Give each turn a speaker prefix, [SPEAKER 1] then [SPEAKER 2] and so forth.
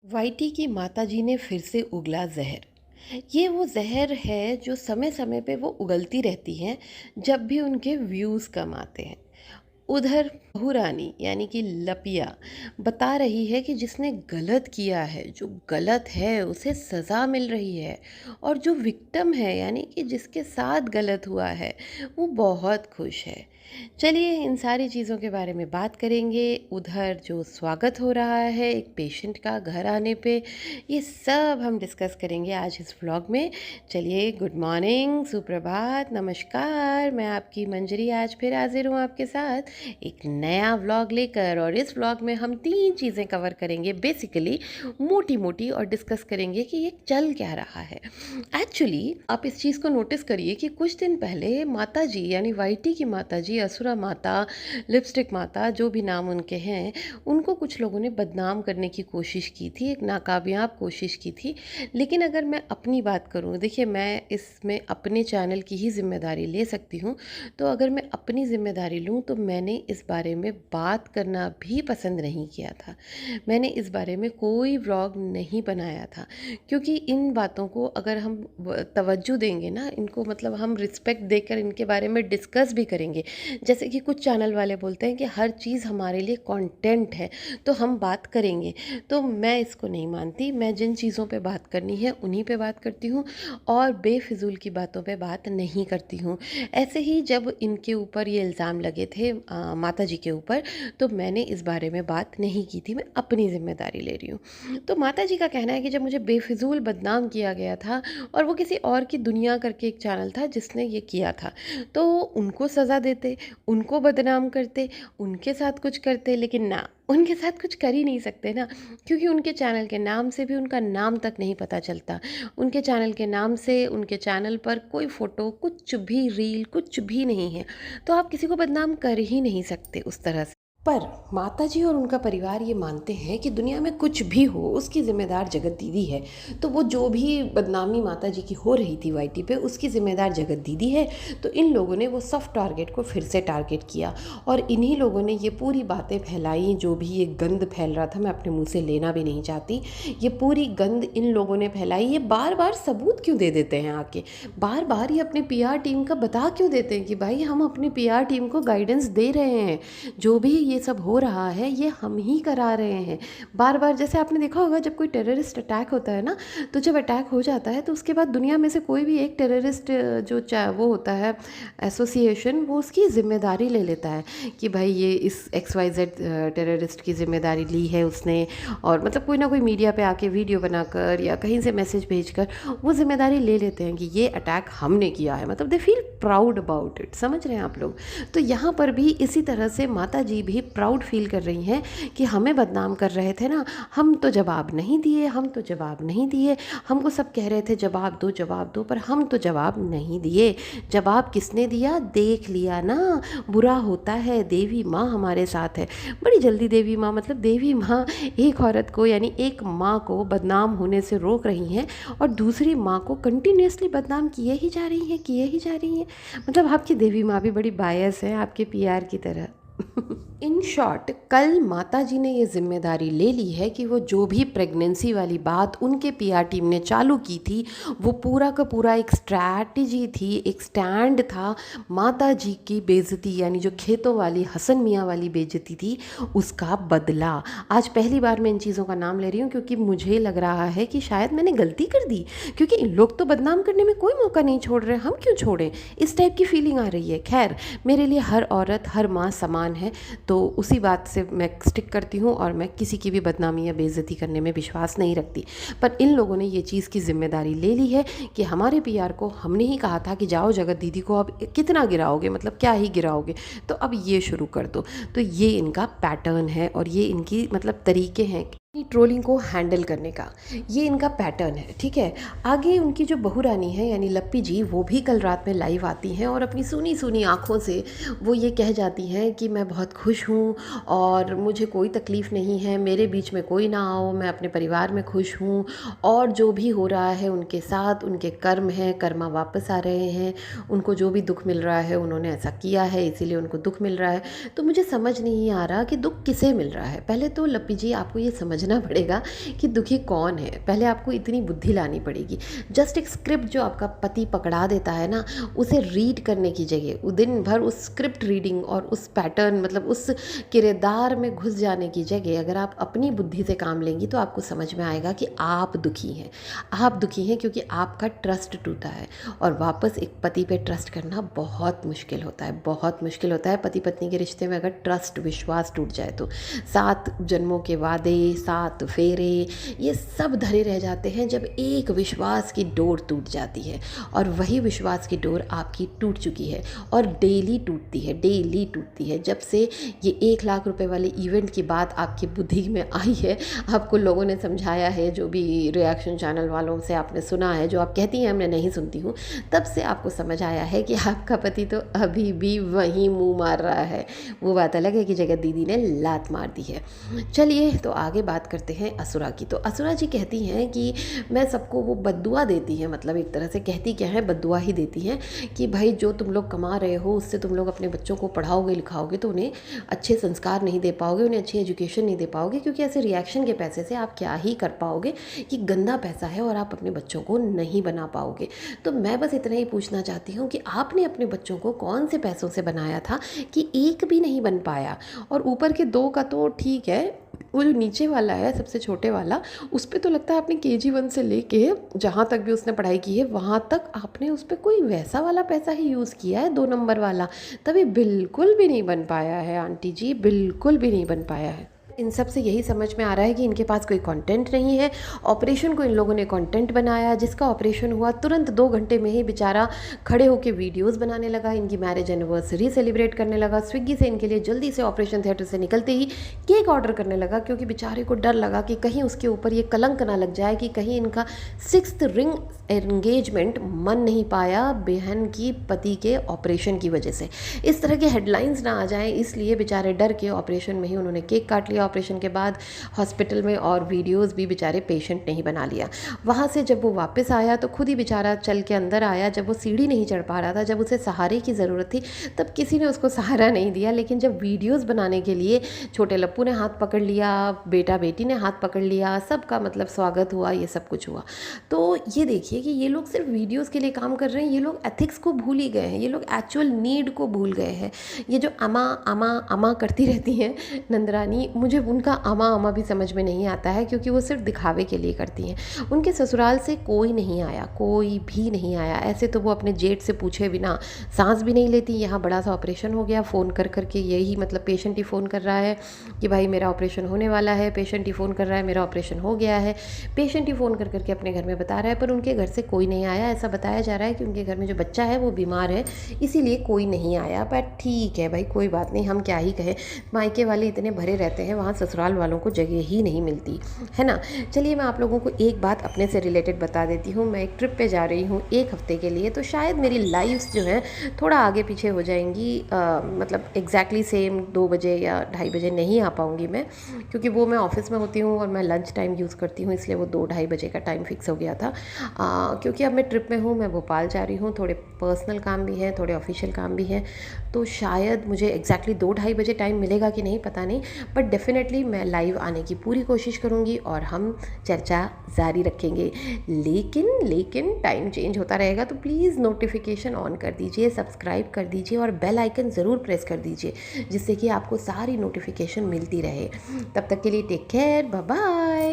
[SPEAKER 1] YT की माताजी ने फिर से उगला ज़हर। ये वो ज़हर है जो समय समय पे वो उगलती रहती हैं जब भी उनके व्यूज़ कम आते हैं। उधर बहू रानी यानी कि लपिया बता रही है कि जिसने गलत किया है, जो गलत है उसे सज़ा मिल रही है, और जो विक्टिम है यानी कि जिसके साथ गलत हुआ है वो बहुत खुश है। चलिए इन सारी चीज़ों के बारे में बात करेंगे। उधर जो स्वागत हो रहा है एक पेशेंट का घर आने पे, ये सब हम डिस्कस करेंगे आज इस व्लॉग में। चलिए, गुड मॉर्निंग, सुप्रभात, नमस्कार। मैं आपकी मंजरी आज फिर हाजिर हूँ आपके साथ एक नया व्लॉग लेकर, और इस व्लॉग में हम 3 चीज़ें कवर करेंगे बेसिकली, मोटी मोटी, और डिस्कस करेंगे कि ये चल क्या रहा है। एक्चुअली आप इस चीज़ को नोटिस करिए कि कुछ दिन पहले माता जी यानी वाईटी की माता जी, असुरा माता, लिपस्टिक माता, जो भी नाम उनके हैं, उनको कुछ लोगों ने बदनाम करने की कोशिश की थी, एक नाकामयाब कोशिश की थी। लेकिन अगर मैं अपनी बात करूं, देखिए मैं इसमें अपने चैनल की ही जिम्मेदारी ले सकती हूं। तो अगर मैं अपनी जिम्मेदारी लूं तो मैंने इस बारे में बात करना भी पसंद नहीं किया था। मैंने इस बारे में कोई व्लॉग नहीं बनाया था, क्योंकि इन बातों को अगर हम तवज्जो देंगे ना, इनको मतलब हम रिस्पेक्ट देकर इनके बारे में डिस्कस भी करेंगे, जैसे कि कुछ चैनल वाले बोलते हैं कि हर चीज़ हमारे लिए कंटेंट है तो हम बात करेंगे, तो मैं इसको नहीं मानती। मैं जिन चीज़ों पे बात करनी है उन्हीं पे बात करती हूँ, और बेफिजूल की बातों पे बात नहीं करती हूँ। ऐसे ही जब इनके ऊपर ये इल्ज़ाम लगे थे माता जी के ऊपर, तो मैंने इस बारे में बात नहीं की थी। मैं अपनी जिम्मेदारी ले रही हूँ। तो माता जी का कहना है कि जब मुझे बेफिजूल बदनाम किया गया था, और वो किसी और की दुनिया करके एक चैनल था जिसने ये किया था, तो उनको सज़ा देते, उनको बदनाम करते, उनके साथ कुछ करते, लेकिन ना, उनके साथ कुछ कर ही नहीं सकते ना, क्योंकि उनके चैनल के नाम से भी उनका नाम तक नहीं पता चलता। उनके चैनल के नाम से उनके चैनल पर कोई फ़ोटो, कुछ भी रील, कुछ भी नहीं है, तो आप किसी को बदनाम कर ही नहीं सकते उस तरह से। पर माताजी और उनका परिवार ये मानते हैं कि दुनिया में कुछ भी हो उसकी ज़िम्मेदार जगत दीदी है। तो वो जो भी बदनामी माताजी की हो रही थी वाईटी पे, उसकी ज़िम्मेदार जगत दीदी है। तो इन लोगों ने वो सॉफ्ट टारगेट को फिर से टारगेट किया, और इन्हीं लोगों ने ये पूरी बातें फैलाई। जो भी ये गंद फैल रहा था, मैं अपने मुंह से लेना भी नहीं चाहती, ये पूरी गंद इन लोगों ने फैलाई। ये बार बार सबूत क्यों दे देते हैं आके, बार बार ये अपने पीआर टीम का बता क्यों देते हैं कि भाई हम अपनी पीआर टीम को गाइडेंस दे रहे हैं, जो भी ये सब हो रहा है ये हम ही करा रहे हैं। बार बार, जैसे आपने देखा होगा जब कोई टेररिस्ट अटैक होता है ना, तो जब अटैक हो जाता है तो उसके बाद दुनिया में से कोई भी एक टेररिस्ट जो वो होता है एसोसिएशन, वो उसकी ज़िम्मेदारी ले लेता है कि भाई ये इस XYZ टेररिस्ट की ज़िम्मेदारी ली है उसने, और मतलब कोई ना कोई मीडिया पे आके वीडियो बनाकर या कहीं से मैसेज भेजकर वो ज़िम्मेदारी ले लेते हैं कि ये अटैक हमने किया है। मतलब they feel proud about it, समझ रहे हैं आप लोग। तो यहाँ पर भी इसी तरह से माता जी भी प्राउड फील कर रही हैं कि हमें बदनाम कर रहे थे ना, हम तो जवाब नहीं दिए, हम तो जवाब नहीं दिए। हमको सब कह रहे थे जवाब दो जवाब दो, पर हम तो जवाब नहीं दिए। जवाब किसने दिया, देख लिया ना, बुरा होता है, देवी माँ हमारे साथ है। बड़ी जल्दी देवी माँ, मतलब देवी माँ एक औरत को यानी एक माँ को बदनाम होने से रोक रही हैं, और दूसरी माँ को कंटिन्यूसली बदनाम किए ही जा रही हैं, किए ही जा रही हैं। मतलब आपकी देवी माँ भी बड़ी बायस है आपके पीआर की तरह। इन शॉर्ट, कल माता जी ने ये जिम्मेदारी ले ली है कि वो जो भी प्रेगनेंसी वाली बात उनके पीआर टीम ने चालू की थी, वो पूरा का पूरा एक स्ट्रैटेजी थी, एक स्टैंड था माता जी की बेइज्जती, यानी जो खेतों वाली हसन मियाँ वाली बेइज्जती थी, उसका बदला। आज पहली बार मैं इन चीज़ों का नाम ले रही हूँ क्योंकि मुझे लग रहा है कि शायद मैंने गलती कर दी, क्योंकि इन लोग तो बदनाम करने में कोई मौका नहीं छोड़ रहे, हम क्यों छोड़ें, इस टाइप की फीलिंग आ रही है। खैर, मेरे लिए हर औरत, हर माँ समान है, तो उसी बात से मैं स्टिक करती हूँ, और मैं किसी की भी बदनामी या बेइज्जती करने में विश्वास नहीं रखती। पर इन लोगों ने ये चीज़ की जिम्मेदारी ले ली है कि हमारे पीआर को हमने ही कहा था कि जाओ जगत दीदी को अब कितना गिराओगे, मतलब क्या ही गिराओगे, तो अब ये शुरू कर दो। तो ये इनका पैटर्न है, और ये इनकी मतलब तरीके हैं ट्रोलिंग को हैंडल करने का, ये इनका पैटर्न है। ठीक है, आगे उनकी जो बहू रानी है यानी लप्पी जी, वो भी कल रात में लाइव आती हैं, और अपनी सुनी सुनी आँखों से वो ये कह जाती हैं कि मैं बहुत खुश हूँ और मुझे कोई तकलीफ़ नहीं है, मेरे बीच में कोई ना आओ, मैं अपने परिवार में खुश हूँ, और जो भी हो रहा है उनके साथ उनके कर्म हैं, कर्मा वापस आ रहे हैं, उनको जो भी दुख मिल रहा है उन्होंने ऐसा किया है इसीलिए उनको दुख मिल रहा है। तो मुझे समझ नहीं आ रहा कि दुख किसे मिल रहा है। पहले तो लप्पी जी आपको ये समझ समझना पड़ेगा कि दुखी कौन है। पहले आपको इतनी बुद्धि लानी पड़ेगी। जस्ट एक स्क्रिप्ट जो आपका पति पकड़ा देता है ना, उसे रीड करने की जगह वो दिन भर उस स्क्रिप्ट रीडिंग और उस पैटर्न मतलब उस किरदार में घुस जाने की जगह अगर आप अपनी बुद्धि से काम लेंगी तो आपको समझ में आएगा कि आप दुखी हैं। आप दुखी हैं क्योंकि आपका ट्रस्ट टूटा है, और वापस एक पति पे ट्रस्ट करना बहुत मुश्किल होता है, बहुत मुश्किल होता है। पति पत्नी के रिश्ते में अगर ट्रस्ट विश्वास टूट जाए तो 7 जन्मों के वादे, 7 फेरे, ये सब धरे रह जाते हैं जब एक विश्वास की डोर टूट जाती है। और वही विश्वास की डोर आपकी टूट चुकी है और डेली टूटती है, डेली टूटती है। जब से ये 1 लाख रुपए वाले इवेंट की बात आपकी बुद्धि में आई है, आपको लोगों ने समझाया है, जो भी रिएक्शन चैनल वालों से आपने सुना है, जो आप कहती हैं मैं नहीं सुनती हूँ, तब से आपको समझ आया है कि आपका पति तो अभी भी वहीं मुंह मार रहा है। वो बात अलग है कि जगत दीदी ने लात मार दी है। चलिए तो आगे बात करते हैं असुरा की। तो असुरा जी कहती हैं कि मैं सबको वो बद्दुआ देती हैं, मतलब एक तरह से कहती क्या है, बद्दुआ ही देती हैं कि भाई जो तुम लोग कमा रहे हो उससे तुम लोग अपने बच्चों को पढ़ाओगे लिखाओगे तो उन्हें अच्छे संस्कार नहीं दे पाओगे, उन्हें अच्छी एजुकेशन नहीं दे पाओगे, क्योंकि ऐसे रिएक्शन के पैसे से आप क्या ही कर पाओगे, कि गंदा पैसा है और आप अपने बच्चों को नहीं बना पाओगे। तो मैं बस इतना ही पूछना चाहती हूँ कि आपने अपने बच्चों को कौन से पैसों से बनाया था कि एक भी नहीं बन पाया। और ऊपर के 2 का तो ठीक है, वो जो नीचे वाला है सबसे छोटे वाला, उस पर तो लगता है आपने KG1 से लेके जहाँ तक भी उसने पढ़ाई की है वहाँ तक आपने उस पर कोई वैसा वाला पैसा ही यूज़ किया है, 2 नंबर वाला। तभी बिल्कुल भी नहीं बन पाया है आंटी जी, बिल्कुल भी नहीं बन पाया है। इन सब से यही समझ में आ रहा है कि इनके पास कोई कंटेंट नहीं है। ऑपरेशन को इन लोगों ने कंटेंट बनाया, जिसका ऑपरेशन हुआ तुरंत 2 घंटे में ही बेचारा खड़े होकर वीडियोस बनाने लगा, इनकी मैरिज एनिवर्सरी सेलिब्रेट करने लगा। स्विगी से इनके लिए जल्दी से ऑपरेशन थिएटर से निकलते ही केक ऑर्डर करने लगा, क्योंकि बेचारे को डर लगा कि कहीं उसके ऊपर ये कलंक ना लग जाए, कि कहीं इनका 6th रिंग एंगेजमेंट मन नहीं पाया बहन की पति के ऑपरेशन की वजह से, इस तरह के हेडलाइंस ना आ जाएं, इसलिए बेचारे डर के ऑपरेशन में ही उन्होंने केक काट लिया ऑपरेशन के बाद हॉस्पिटल में, और वीडियोस भी बेचारे पेशेंट ने ही बना लिया। वहाँ से जब वो वापस आया तो खुद ही बेचारा चल के अंदर आया, जब वो सीढ़ी नहीं चढ़ पा रहा था, जब उसे सहारे की ज़रूरत थी, तब किसी ने उसको सहारा नहीं दिया। लेकिन जब वीडियोज़ बनाने के लिए छोटे लप्पू ने हाथ पकड़ लिया, बेटा बेटी ने हाथ पकड़ लिया, सबका मतलब स्वागत हुआ, ये सब कुछ हुआ। तो ये देखिए कि ये लोग सिर्फ वीडियोज़ के लिए काम कर रहे हैं, ये लोग एथिक्स को भूल ही गए हैं, ये लोग एक्चुअल नीड को भूल गए हैं। ये जो अमा अमा अमा करती रहती हैं नंदरानी, मुझे उनका अमा अमा भी समझ में नहीं आता है, क्योंकि वो सिर्फ दिखावे के लिए करती हैं। उनके ससुराल से कोई नहीं आया, कोई भी नहीं आया। ऐसे तो वो अपने जेठ से पूछे बिना सांस भी नहीं लेती। यहाँ बड़ा सा ऑपरेशन हो गया, फ़ोन कर करके यही मतलब पेशेंट ही फ़ोन कर रहा है कि भाई मेरा ऑपरेशन होने वाला है, पेशेंट ही फ़ोन कर रहा है मेरा ऑपरेशन हो गया है, पेशेंट ही फ़ोन कर करके अपने घर में बता रहा है, पर उनके घर से कोई नहीं आया। ऐसा बताया जा रहा है कि उनके घर में जो बच्चा है वो बीमार है, इसीलिए कोई नहीं आया। पर ठीक है भाई, कोई बात नहीं, हम क्या ही कहें, मायके वाले इतने भरे रहते हैं, वहाँ ससुराल वालों को जगह ही नहीं मिलती है ना। चलिए मैं आप लोगों को एक बात अपने से रिलेटेड बता देती हूँ। मैं एक ट्रिप पे जा रही हूँ 1 हफ्ते के लिए, तो शायद मेरी लाइव्स जो हैं थोड़ा आगे पीछे हो जाएंगी, मतलब एग्जैक्टली सेम 2 बजे या 2:30 बजे नहीं आ पाऊँगी मैं, क्योंकि वो मैं ऑफिस में होती हूँ और मैं लंच टाइम यूज़ करती हूँ, इसलिए वो 2-2:30 बजे का टाइम फिक्स हो गया था। क्योंकि अब मैं ट्रिप में हूँ, मैं भोपाल जा रही हूँ, थोड़े पर्सनल काम भी हैं, थोड़े ऑफिशियल काम भी हैं, तो शायद मुझे एग्जैक्टली 2-2:30 बजे टाइम मिलेगा कि नहीं पता नहीं, बट डेफिनेटली मैं लाइव आने की पूरी कोशिश करूंगी और हम चर्चा जारी रखेंगे। लेकिन टाइम चेंज होता रहेगा, तो प्लीज़ नोटिफिकेशन ऑन कर दीजिए, सब्सक्राइब कर दीजिए और बेल आइकन ज़रूर प्रेस कर दीजिए, जिससे कि आपको सारी नोटिफिकेशन मिलती रहे। तब तक के लिए टेक केयर, बाय बाय।